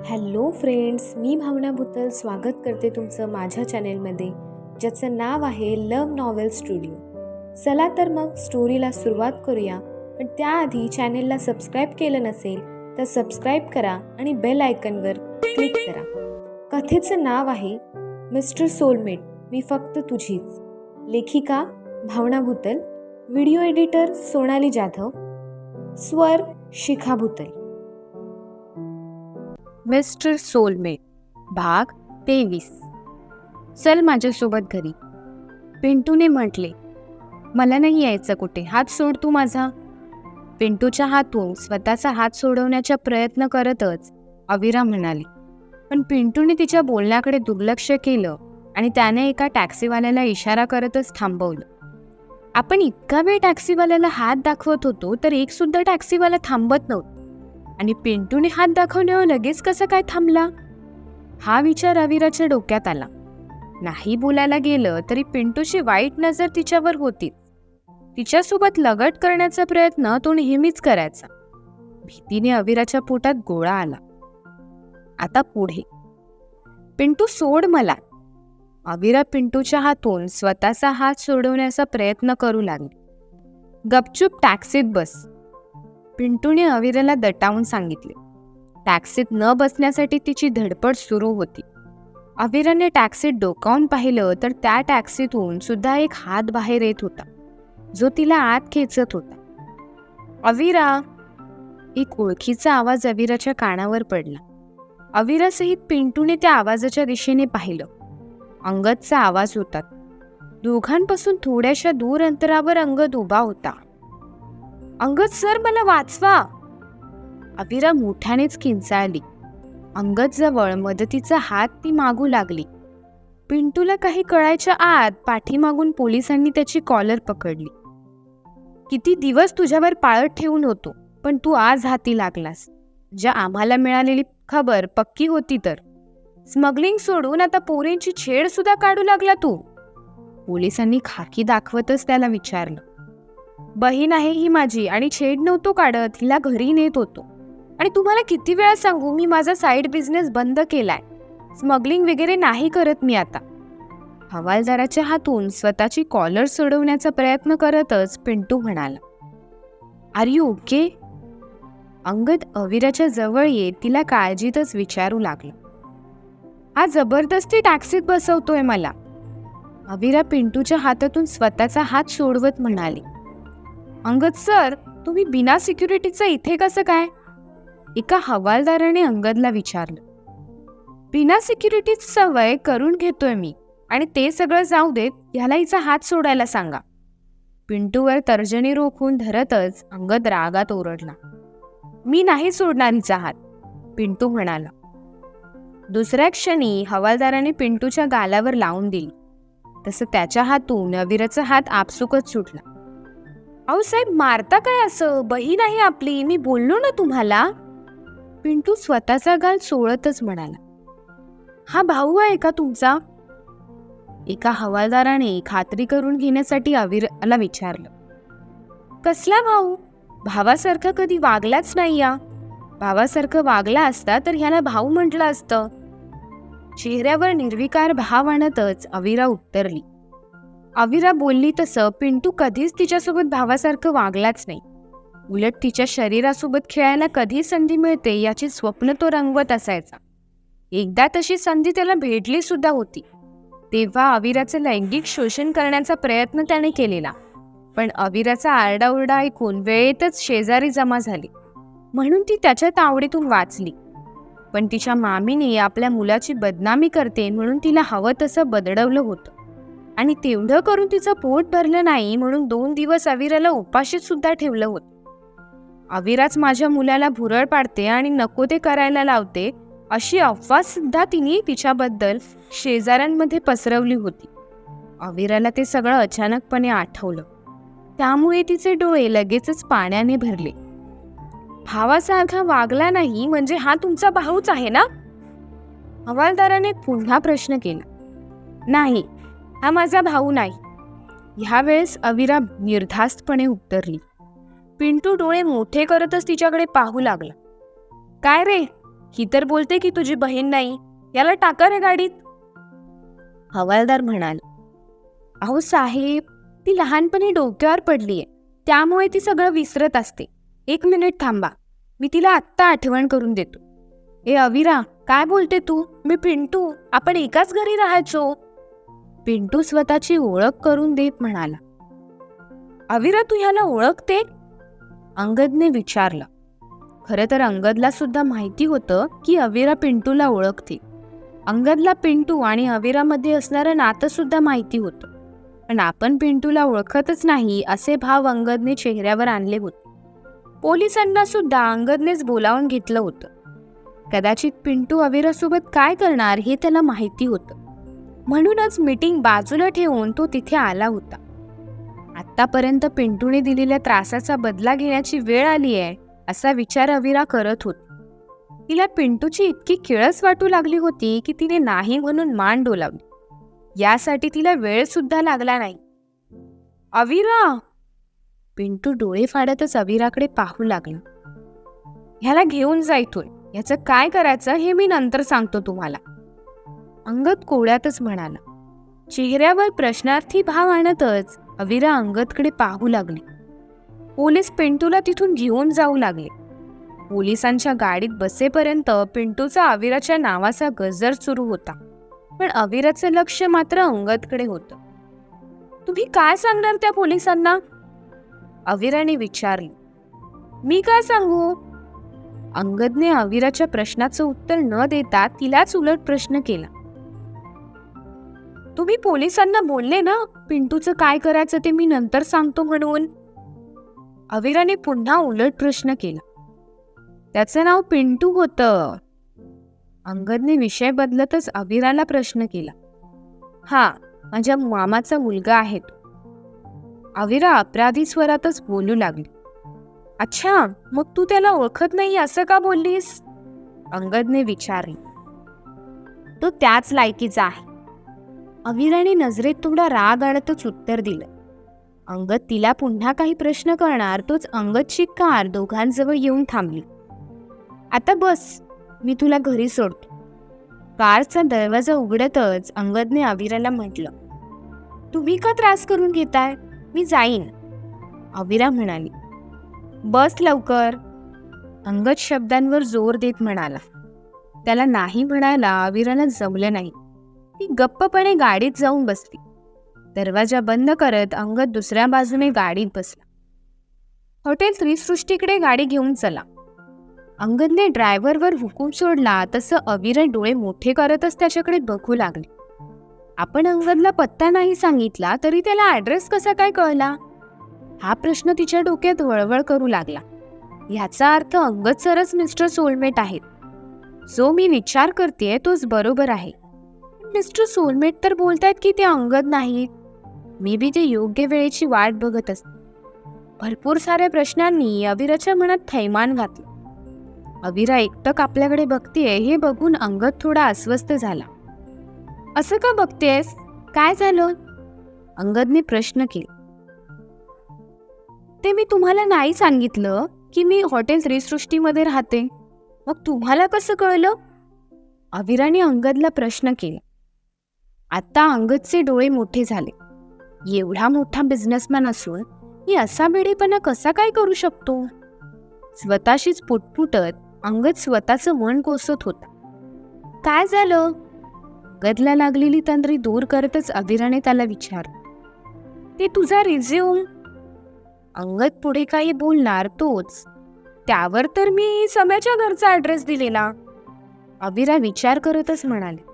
Hello friends, मी भावना भुतल स्वागत करते तुमचं माझ्या चॅनेलमध्ये, ज्याचं नाव आहे लव्ह नॉवेल स्टुडिओ. चला तर मग स्टोरीला सुरुवात करूया. पण त्याआधी चॅनेलला सबस्क्राईब केलं नसेल तर सबस्क्राईब करा आणि बेल आयकनवर क्लिक करा. कथेचं नाव आहे मिस्टर सोलमेट, मी फक्त तुझीच. लेखिका भावना भुतल, व्हिडिओ एडिटर सोनाली जाधव, स्वर शिखा भुतल. मिस्टर सोलमेट भाग 23. चल माझ्यासोबत घरी. पिंटूने म्हटले. मला नाही यायचं कुठे, हात सोड तू माझा. पिंटूच्या हातून स्वतःचा हात सोडवण्याचा प्रयत्न करतच अविरा म्हणाली. पण पिंटूने तिच्या बोलण्याकडे दुर्लक्ष केलं आणि त्याने एका टॅक्सीवाल्याला इशारा करतच थांबवलं. आपण इतका वेळ टॅक्सीवाल्याला हात दाखवत होतो तर एक सुद्धा टॅक्सीवाला थांबत नव्हता आणि पिंटूने हात दाखवण्यावर लगेच कसं काय थांबला, हा विचार अविराच्या डोक्यात आला. नाही बोलायला गेलं तरी पिंटूची वाईट नजर तिच्यावर होती. तिच्यासोबत लगट करण्याचा प्रयत्न तो नेहमीच करायचा. भीतीने अविराच्या पोटात गोळा आला. आता पुढे. पिंटू सोड मला. अविरा पिंटूच्या हातून स्वतःचा हात सोडवण्याचा प्रयत्न करू लागली. गपचूप टॅक्सीत बस, पिंटूने अविराला दटावून सांगितले. टॅक्सीत न बसण्यासाठी तिची धडपड सुरू होती. अविराने टॅक्सीत डोकावून पाहिलं तर त्या टॅक्सीतून सुद्धा एक हात बाहेर येत होता, जो तिला आत खेचत होता. अविरा! एक ओळखीचा आवाज अविराच्या कानावर पडला. अविरासहित पिंटूने त्या आवाजाच्या दिशेने पाहिलं. अंगदचा आवाज होता. दोघांपासून थोड्याशा दूर अंतरावर अंगद उभा होता. अंगद सर, मला वाचवा! अविरा मोठ्यानेच किंचाळली. अंगद जवळ मदतीचा हात ती मागू लागली. पिंटूला काही कळायच्या आत पाठीमागून पोलिसांनी त्याची कॉलर पकडली. किती दिवस तुझ्यावर पाळत ठेवून होतो, पण तू आज हाती लागलास. ज्या आम्हाला मिळालेली खबर पक्की होती तर स्मगलिंग सोडून आता पोरींची छेड सुद्धा काढू लागला तू. पोलिसांनी खाकी दाखवतच त्याला विचारलं. बहीण आहे ही माझी आणि छेड नव्हतो काढत, हिला घरी नेत होतो. आणि तुम्हाला किती वेळा सांगू, मी माझा साईड बिझनेस बंद केलाय. स्मगलिंग वगैरे नाही करत मी आता. हवालदाराच्या हातून स्वतःची कॉलर सोडवण्याचा प्रयत्न करतच पिंटू म्हणाला. Are you okay? अंगद अविराच्या जवळ येत तिला काळजीतच विचारू लागला. हा जबरदस्ती टॅक्सीत बसवतोय मला. अविरा पिंटूच्या हातातून स्वतःचा हात सोडवत म्हणाली. अंगद सर, तुम्ही बिना सिक्युरिटीचं इथे कसं काय? एका हवालदाराने अंगदला विचारलं. बिना सिक्युरिटीची सवय करून घेतोय मी, आणि ते सगळं जाऊ देत, ह्याला हिचा हात सोडायला सांगा. पिंटूवर तर्जनी रोखून धरतच अंगद रागात ओरडला. मी नाही सोडणार हिचा हात, पिंटू म्हणाला. दुसऱ्या क्षणी हवालदाराने पिंटूच्या गालावर लावून दिली. तसं त्याच्या हातून अविराचा हात आपसुकच सुटला. अहो साहेब, मारता काय असं? बहीण आहे आपली, मी बोललो ना तुम्हाला. पिंटू स्वतःचा गाल सोडतच म्हणाला. हा भाऊ आहे का तुमचा? एका हवालदाराने खात्री करून घेण्यासाठी अविराला विचारलं. कसला भाऊ? भावासारखा कधी वागलाच नाही या. भावासारखं वागला असता तर ह्याला भाऊ म्हटलं असतं. चेहऱ्यावर निर्विकार भाव आणतच अविरा उत्तरली. अविरा बोलली तसं पिंटू कधीच तिच्यासोबत भावासारखं वागलाच नाही. उलट तिच्या शरीरासोबत खेळायला कधी संधी मिळते याची स्वप्न तो रंगवत असायचा. एकदा तशी संधी त्याला भेटली सुद्धा होती. तेव्हा अविराचं लैंगिक शोषण करण्याचा प्रयत्न त्याने केलेला. पण अविराचा आरडाओरडा ऐकून वेळेतच शेजारी जमा झाली, म्हणून ती त्याच्या तावडीतून वाचली. पण तिच्या मामीने आपल्या मुलाची बदनामी करते म्हणून तिला हवं तसं बदडवलं होतं. आणि तेवढं करून तिचं पोट भरलं नाही म्हणून 2 दिवस अविराला उपाशीत सुद्धा ठेवलं होतं. अविराच माझ्या मुलाला भुरळ पाडते आणि नको ते करायला लावते, अशी अफवा सुद्धा तिने तिच्याबद्दल शेजाऱ्यांमध्ये पसरवली होती. अविराला ते सगळं अचानकपणे आठवलं. त्यामुळे तिचे डोळे लगेचच पाण्याने भरले. भावासारखा वागला नाही म्हणजे हा तुमचा भाऊच आहे ना? हवालदाराने पुन्हा प्रश्न केला. नाही, हा माझा भाऊ नाही. ह्यावेळेस अविरा निर्धास्तपणे उत्तरली. पिंटू डोळे मोठे करतच तिच्याकडे पाहू लागला. काय रे, ही तर बोलते की तुझी बहीण नाही, याला टाका रे गाडीत. हवालदार म्हणाला, अहो साहेब, ती लहानपणी डोक्यावर पडलीये, त्यामुळे ती सगळं विसरत असते. 1 मिनिट थांबा, मी तिला आत्ता आठवण करून देतो. ए अविरा, काय बोलते तू? मी पिंटू, आपण एकाच घरी राहायचो. पिंटू स्वतःची ओळख करून देत म्हणाला. अविरा, तू ह्याला ओळखते? अंगदने विचारलं. खरं तर अंगदला सुद्धा माहिती होतं की अविरा पिंटूला ओळखते. अंगदला पिंटू आणि अविरामध्ये असणारं नातं सुद्धा माहिती होतं. पण आपण पिंटूला ओळखतच नाही असे भाव अंगदने चेहऱ्यावर आणले होते. पोलिसांना सुद्धा अंगदनेच बोलावून घेतलं होतं. कदाचित पिंटू अविरासोबत काय करणार हे त्याला माहिती होतं. म्हणूनच मीटिंग बाजूला ठेवून तो तिथे आला होता. आत्तापर्यंत पिंटूने दिलेल्या त्रासाचा बदला घेण्याची वेळ आली आहे असा विचार अविरा करत होती. तिला पिंटूची इतकी किळस वाटू लागली होती की तिने नाही म्हणून मान डोलावली. यासाठी तिला वेळ सुद्धा लागला नाही. अविरा! पिंटू डोळे फाडतच अविराकडे पाहू लागला. ह्याला घेऊन जा इथून. याचं काय करायचं हे मी नंतर सांगतो तुम्हाला. अंगद कोड्यातच म्हणाला. चेहऱ्यावर प्रश्नार्थी भाव आणतच अविरा अंगदकडे पाहू लागली. पोलीस पिंटूला तिथून घेऊन जाऊ लागले. पोलिसांच्या गाडीत बसेपर्यंत पिंटूचा अविराच्या नावाचा गजर सुरू होता. पण अविराचं लक्ष मात्र अंगदकडे होतं. तुम्ही काय सांगणार त्या पोलिसांना? अविराने विचारले. मी काय सांगू? अंगदने अविराच्या प्रश्नाचं उत्तर न देता तिलाच उलट प्रश्न केला. तुम्ही पोलिसांना बोलले ना पिंटूचं काय करायचं ते मी नंतर सांगतो म्हणून? अविराने पुन्हा उलट प्रश्न केला. त्याचं नाव पिंटू होतं. अंगदने विषय बदलतच अविराला प्रश्न केला. हा, माझ्या मामाचा मुलगा आहे तो. अविरा अपराधी स्वरातच बोलू लागली. अच्छा, मग तू त्याला ओळखत नाही असं का बोललीस? अंगदने विचारले. तो त्याच लायकीचा आहे. अविराने नजरेत थोडा राग आणतच उत्तर दिलं. अंगद तिला पुन्हा काही प्रश्न करणार तोच अंगदची कार दोघांजवळ येऊन थांबली. आता बस, मी तुला घरी सोडतो. कारचा दरवाजा उघडतच अंगदने अविराला म्हटलं. तुम्ही का त्रास करून घेताय? मी जाईन. अविरा म्हणाली. बस लवकर. अंगद शब्दांवर जोर देत म्हणाला. त्याला नाही म्हणायला अविराला जमलं नाही. ती गप्पपणे गाडीत जाऊन बसली. दरवाजा बंद करत अंगद दुसऱ्या बाजूने गाडीत बसला. हॉटेल त्रिसृष्टीकडे गाडी घेऊन चला. अंगदने ड्रायव्हरवर हुकूम सोडला तसं अविरा डोळे मोठे करतच त्याच्याकडे बघू लागले. आपण अंगदला पत्ता नाही सांगितला तरी त्याला ॲड्रेस कसा काय कळला? हा प्रश्न तिच्या डोक्यात वळवळ करू लागला. ह्याचा अर्थ अंगद सरच मिस्टर सोलमेट आहेत. जो मी विचार करतेय तोच बरोबर आहे. मिस्टर सोलमेट तर बोलतायत की ते अंगद नाहीत. मी बी ते योग्य वेळेची वाट बघत असते. भरपूर साऱ्या प्रश्नांनी अविराच्या मनात थैमान घातलं. अविरा एकटक आपल्याकडे बघतेय हे बघून अंगद थोडा अस्वस्थ झाला. असं का बघतेस? काय झालं? अंगदने प्रश्न केला. ते मी तुम्हाला नाही सांगितलं की मी हॉटेल त्रिसृष्टीमध्ये राहते. मग तुम्हाला कसं कळलं? अविराने अंगदला प्रश्न केला. आता अंगदचे डोळे मोठे झाले. एवढा मोठा बिझनेसमॅन असून मी असा वेडेपणा कसा काय करू शकतो? स्वतःशीच पुटपुटत अंगद स्वतःचं मन कोसत होता. काय झालं? अंगदला लागलेली तंद्री दूर करतच अविराने त्याला विचारलं. ते तुझा रिझ्यूम. अंगद पुढे काही बोलणार तोच. त्यावर तर मी सम्याच्या घरचा ॲड्रेस दिलेला. अविरा विचार करतच म्हणाले.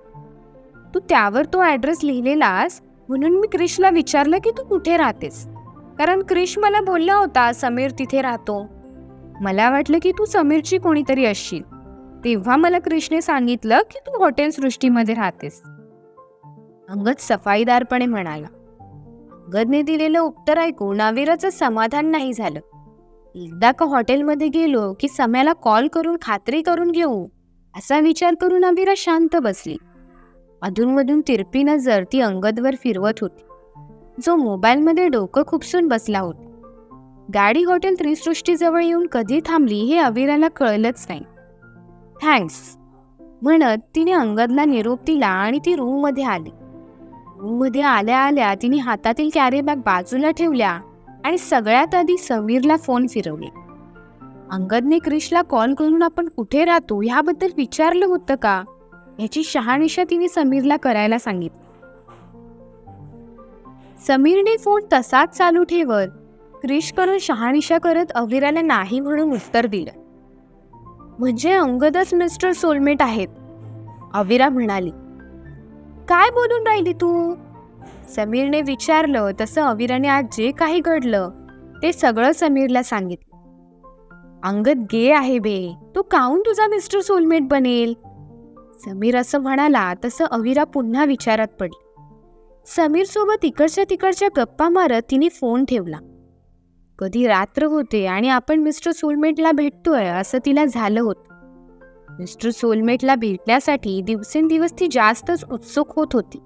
तू त्यावर तो ॲड्रेस लिहिलेलास म्हणून मी क्रिशला विचारलं की तू कुठे राहतेस. कारण क्रिश मला बोलला होता समीर तिथे राहतो. मला वाटलं की तू समीरची कोणीतरी असशील. तेव्हा मला क्रिशने सांगितलं की तू हॉटेल सृष्टीमध्ये राहतेस. अंगद सफाईदारपणे म्हणाला. अंगदने दिलेलं उत्तर ऐकून अविराचं समाधान नाही झालं. एकदा का हॉटेलमध्ये गेलो की सम्याला कॉल करून खात्री करून घेऊ असा विचार करून अविरा शांत बसली. अधूनमधून तिरपी नजर ती अंगदवर फिरवत होती, जो मोबाईलमध्ये डोकं खुपसून बसला होता. गाडी हॉटेल त्रिसृष्टीजवळ येऊन कधी थांबली हे अविराला कळलंच नाही. थँक्स म्हणत तिने अंगदला निरोप दिला आणि ती रूममध्ये आली. रूममध्ये आल्या आल्या तिने हातातील कॅरी बॅग बाजूला ठेवल्या आणि सगळ्यात आधी समीरला फोन फिरवले. अंगदने क्रिशला कॉल करून आपण कुठे राहतो ह्याबद्दल विचारलं होतं का याची शहानिशा तिने समीरला करायला सांगितली. समीरने फोन तसाच चालू ठेवत क्रिशकडून शहानिशा करत अविराला नाही म्हणून उत्तर दिलं. म्हणजे अंगदच मिस्टर सोलमेट आहेत, अविरा म्हणाली. काय बोलून राहिली तू? समीरने विचारलं. तसं अविराने आज जे काही घडलं ते सगळं समीरला सांगितलं. अंगद गे आहे बे, तो काहून तुझा मिस्टर सोलमेट बनेल? समीर असं म्हणाला तसं अविरा पुन्हा विचारात पडली. समीर सोबत इकडच्या गप्पा मारत तिने फोन ठेवला. कधी रात्र होते आणि आपण मिस्टर सोलमेटला भेटतोय असं तिला झालं होतं. मिस्टर सोलमेटला भेटण्यासाठी दिवसेंदिवस ती जास्तच उत्सुक होत होती.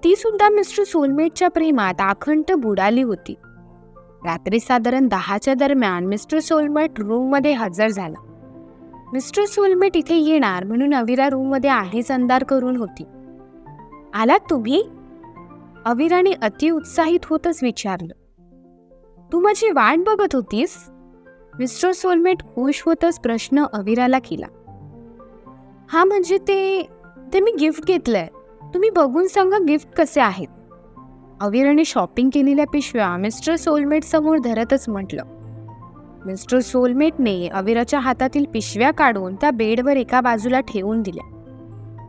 ती सुद्धा मिस्टर सोलमेटच्या प्रेमात आखंड बुडाली होती. रात्री साधारण 10च्या दरम्यान मिस्टर सोलमेट रूममध्ये हजर झाला. मिस्टर सोलमेट इथे येणार म्हणून अविरा रूममध्ये आधीच अंधार करून होती. आलात तुम्ही? अविराने अतिउत्साहित होतच विचारलं. तू माझी वाट बघत होतीस? मिस्टर सोलमेट खुश होतच प्रश्न अविराला केला. हा म्हणजे ते मी गिफ्ट घेतलंय, तुम्ही बघून सांगा गिफ्ट कसे आहेत. अविराने शॉपिंग केलेल्या पिशव्या मिस्टर सोलमेट समोर धरतच म्हटलं. मिस्टर सोलमेटने अविराच्या हातातील पिशव्या काढून त्या बेडवर एका बाजूला ठेवून दिल्या.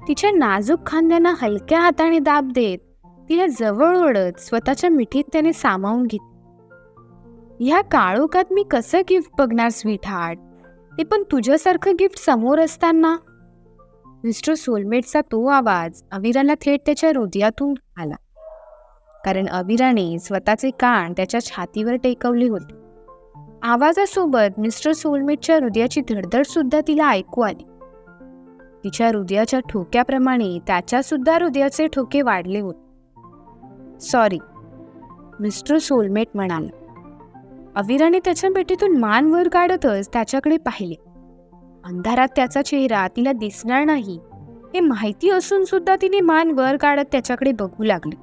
तिच्या नाजूक खांद्यांना हलक्या हाताने दाब देत तिला जवळ ओढत स्वतःच्या मिठीत त्याने सामावून घेतली. ह्या काळोखात मी कसं गिफ्ट बघणार स्वीट हार्ट, ते पण तुझ्यासारखं गिफ्ट समोर असताना. मिस्टर सोलमेटचा तो आवाज अविराला थेट त्याच्या हृदयातून आला, कारण अविराने स्वतःचे कान त्याच्या छातीवर टेकवले होते. आवाजासोबत मिस्टर सोलमेटच्या हृदयाची धडधड सुद्धा तिला ऐकू आली. तिच्या हृदयाच्या ठोक्याप्रमाणे त्याच्या सुद्धा हृदयाचे ठोके वाढले होते. सॉरी, मिस्टर सोलमेट म्हणाला. अविराने त्याच्या पेटीतून मान वर काढतच त्याच्याकडे पाहिले. अंधारात त्याचा चेहरा तिला दिसणार नाही हे माहिती असून सुद्धा तिने मान वर काढत त्याच्याकडे बघू लागली,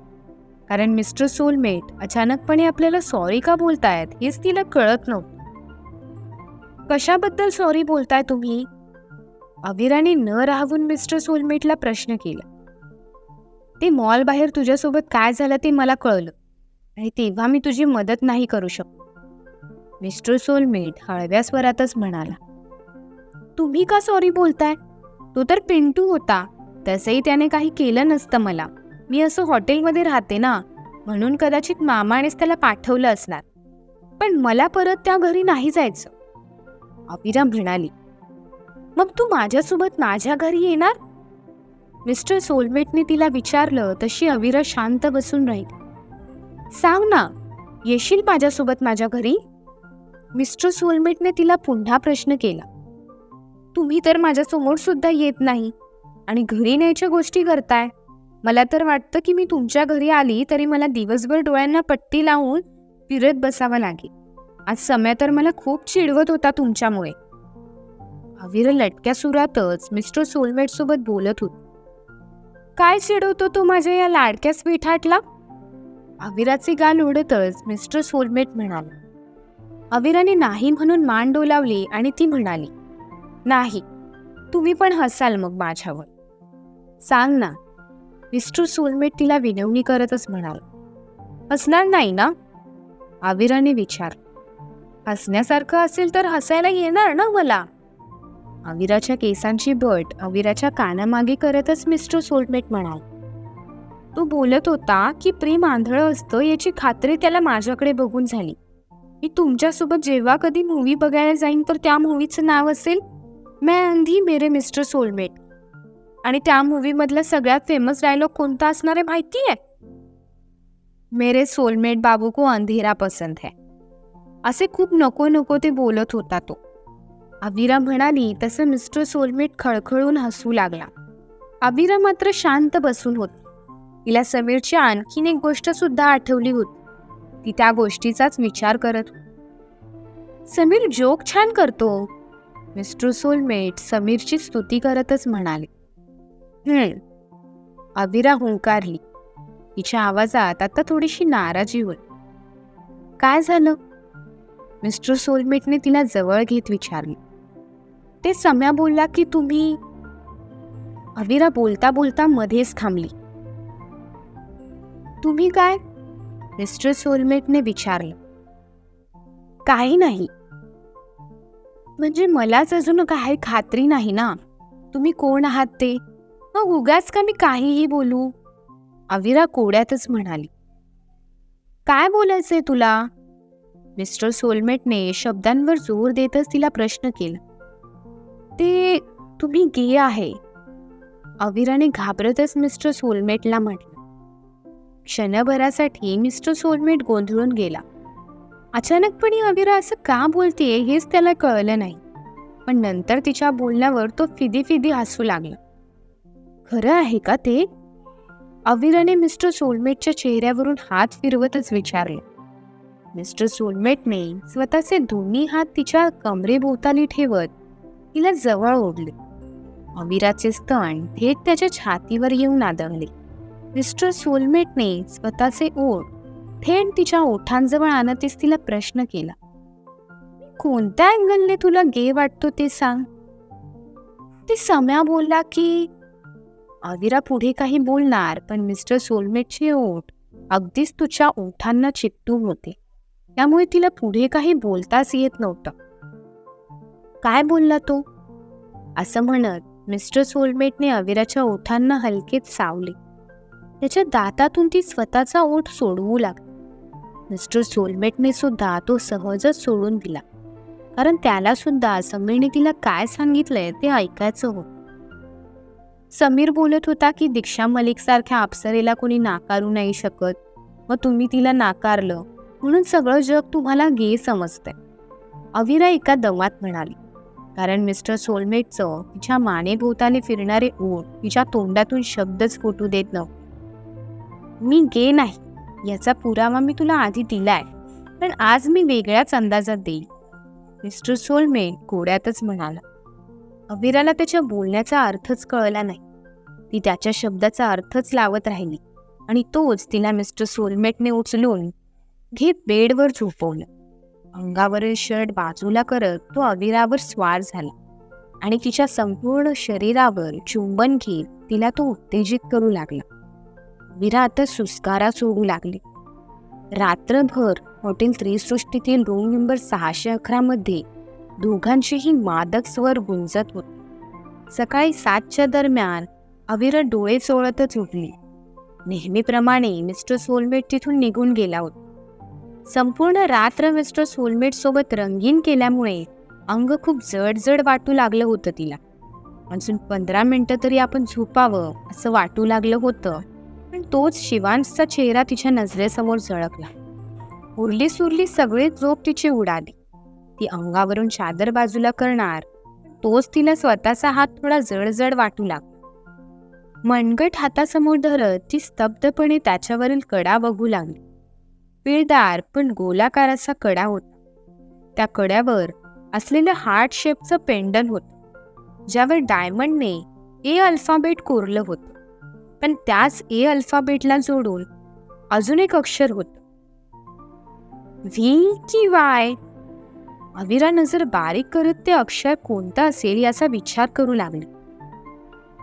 कारण मिस्टर सोलमेट अचानकपणे आपल्याला सॉरी का बोलतायत हेच तिला कळत नव्हतं. कशाबद्दल सॉरी बोलताय तुम्ही? अविराने न राहून मिस्टर सोलमेटला प्रश्न केला. ते मॉल बाहेर तुझ्यासोबत काय झालं ते मला कळलं आणि तेव्हा मी तुझी मदत नाही करू शकतो, मिस्टर सोलमेट हळव्या स्वरातच म्हणाला. तुम्ही का सॉरी बोलताय? तो तर पिंटू होता, तसंही त्याने काही केलं नसतं मला. मी असं हॉटेलमध्ये राहते ना, म्हणून कदाचित मामानेच त्याला पाठवलं असणार, पण मला परत त्या घरी नाही जायचं, अविरा म्हणाली. मग तू माझ्यासोबत माझ्या घरी येणार? मिस्टर सोलमेटने तिला विचारलं. तशी अविरा शांत बसून राहिली. सांग ना, येशील माझ्यासोबत माझ्या घरी? मिस्टर सोलमेटने तिला पुन्हा प्रश्न केला. तुम्ही तर माझ्यासमोर सुद्धा येत नाही आणि घरी न्यायच्या गोष्टी करताय. मला तर वाटतं की मी तुमच्या घरी आली तरी मला दिवसभर डोळ्यांना पट्टी लावून फिरत बसावं लागेल. आज समय तर मला खूप चिडवत होता तुमच्यामुळे. अविरा लटक्या सुरातच मिस्टर सोलमेट सोबत बोलत होती. काय चिडवतो तो माझ्या या लाडक्या स्वीटहार्टला? अविराचे गाल उडतच मिस्टर सोलमेट म्हणाला. अविराने नाही म्हणून मान डोलावली आणि ती म्हणाली, नाही, तुम्ही पण हसाल मग माझ्यावर. सांग ना, मिस्टर सोलमेट तिला विनवणी करतच म्हणाला. हसणार नाही ना? अविराने विचारलं. हसण्यासारखं असेल तर हसायला येणार ना मला? अविराच्या केसांची बट अविराच्या कानामागे करतच मिस्टर सोलमेट म्हणाला. तो बोलत होता की प्रेम आंधळं असतं याची खात्री त्याला माझ्याकडे बघून झाली. मी तुमच्यासोबत जेव्हा कधी मूव्ही बघायला जाईन तर त्या मूव्हीचं नाव असेल मैं अंधी मेरे मिस्टर सोलमेट, आणि त्या मूव्ही मधला सगळ्यात फेमस डायलॉग कोणता असणार आहे माहितीये? मेरे सोलमेट बाबू को अंधेरा पसंद है. असे खूप नको नको ते बोलत होता तो. अविरा म्हणाली तसं मिस्टर सोलमेट खळखळून हसू लागला. अविरा मात्र शांत बसून होती. तिला समीरची आणखीन एक गोष्ट सुद्धा आठवली होती. ती त्या गोष्टीचाच विचार करत होती. समीर जोक छान करतो. मिस्टर सोलमेट समीरची स्तुती करतच म्हणाले. अविरा हुंकारली. तिच्या आवाजात आता थोडीशी नाराजी होती. काय झालं? मिस्टर सोलमेटने तिला जवळ घेत विचारले. ते सम्या बोलला की तुम्ही. अविरा बोलता बोलता मध्येच थांबली. तुम्ही काय? मिस्टर सोलमेटने विचारलं. काही नाही. म्हणजे मलाच अजून काही खात्री नाही ना तुम्ही कोण आहात ते. मग उगाच का मी काहीही बोलू? अविरा कोड्यातच म्हणाली. काय बोलायचंय तुला? मिस्टर सोलमेटने शब्दांवर जोर देतच तिला प्रश्न केला. ते तुम्ही गे आहे. अविराने घाबरतच मिस्टर सोलमेटला म्हटलं. क्षणभरासाठी मिस्टर सोलमेट गोंधळून गेला. अचानकपणे अविरा असं का बोलतेय हेच त्याला कळलं नाही. पण नंतर तिच्या बोलण्यावर तो फिदी हसू लागला. खरं आहे का ते? अविराने मिस्टर सोलमेटच्या चेहऱ्यावरून हात फिरवतच विचारले. मिस्टर सोलमेटने स्वतःचे दोन्ही हात तिच्या कमरेभोवताली ठेवत तिला जवळ ओढले. अविराचे स्तन थेट त्याच्या छातीवर येऊन आदळले. मिस्टर सोलमेटने स्वतःचे ओठ थेट तिच्या ओठांजवळ आणतच तिला प्रश्न केला. कोणत्या अँगलने तुला गे वाटतो ते सांग. ते सम्या बोलला की. अविरा पुढे काही बोलणार पण मिस्टर सोलमेटचे ओठ अगदीच तुझ्या ओठांना चिकटून होते. त्यामुळे तिला पुढे काही बोलताच येत नव्हतं. काय बोलला तो? असं म्हणत मिस्टर सोलमेटने अविराच्या ओठांना हलकेच चावले. त्याच्या दातातून ती स्वतःचा ओठ सोडवू लागली. मिस्टर सोलमेटने सुद्धा तो सहजच सोडून दिला. कारण त्याला सुद्धा समीरने तिला काय सांगितलंय ते ऐकायचं होतं. समीर बोलत होता की दीक्षा मलिक सारख्या अप्सरेला कोणी नाकारू नाही शकत. मग तुम्ही तिला नाकारलं म्हणून सगळं जग तुम्हाला गे समजतंय. अविरा एका दमात म्हणाली. कारण मिस्टर सोलमेटचं तिच्या मानेभोवताली फिरणारे ओठ तिच्या तोंडातून शब्दच फुटू देत नव्हते. मी गे नाही याचा पुरावा मी तुला आधी दिलाय, पण आज मी वेगळ्याच अंदाजात देईल. मिस्टर सोलमेट कोड्यातच म्हणाला. अविराला त्याच्या बोलण्याचा अर्थच कळला नाही. ती त्याच्या शब्दाचा अर्थच लावत राहिली आणि तोच तिला मिस्टर सोलमेटने उचलून घेत बेडवर झोपवलं. अंगावरील शर्ट बाजूला करत तो अविरावर स्वार झाला आणि तिच्या संपूर्ण शरीरावर चुंबन घेत तिला तो उत्तेजित करू लागला. अविरा आता सुस्कारा सोडू लागली. रात्रभर हॉटेल त्रिसृष्टीतील रूम नंबर 611 मध्ये दोघांचेही मादक स्वर गुंजत होते. सकाळी 7च्या दरम्यान अविरा डोळे चोळतच उठली. नेहमीप्रमाणे मिस्टर सोलमेट तिथून निघून गेला होता. संपूर्ण रात्र मिस्टर सोलमेट सोबत रंगीन केल्यामुळे अंग खूप जड वाटू लागलं होतं तिला. अजून 15 मिनिटं तरी आपण झोपावं असं वाटू लागलं होतं. पण तोच शिवांशचा चेहरा तिच्या नजरेसमोर झळकला. उरली सुरली सगळी झोप तिची उडाली. ती अंगावरून चादर बाजूला करणार तोच तिला स्वतःचा हात थोडा जड वाटू लागला. मनगट हातासमोर धरत ती स्तब्धपणे त्याच्यावरील कडा बघू लागली. पिळदार पण गोलाकार असा कडा होता. त्या कड्यावर असलेलं हार्ट शेपचं पेंडन होतं, ज्यावर डायमंडने ए अल्फाबेट कोरलं होतं. पण त्याच ए अल्फाबेटला जोडून अजून एक अक्षर होतं, व्ही की वाय. अविरा नजर बारीक करत ते अक्षर कोणतं असेल याचा विचार करू लागली.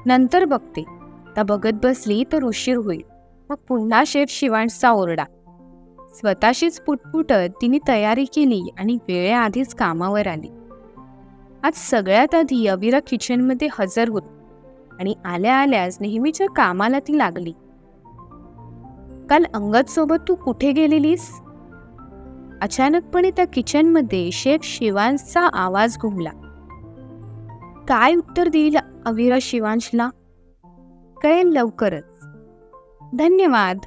नंतर बघते. आता बघत बसली तर उशीर होईल. मग पुन्हा शेफ शिवांशचा ओरडा. स्वतःशीच पुटपुटत तिने तयारी केली आणि वेळेआधीच कामावर आली. आज सगळ्यात आधी अविरा किचनमध्ये हजर होती आणि आल्याच नेहमीच्या कामाला ती लागली. काल अंगद सोबत तू कुठे गेलेलीस? अचानकपणे त्या किचनमध्ये शेफ शिवांशचा आवाज घुमला. काय उत्तर देईल अविरा शिवांशला? कळेल लवकरच. धन्यवाद.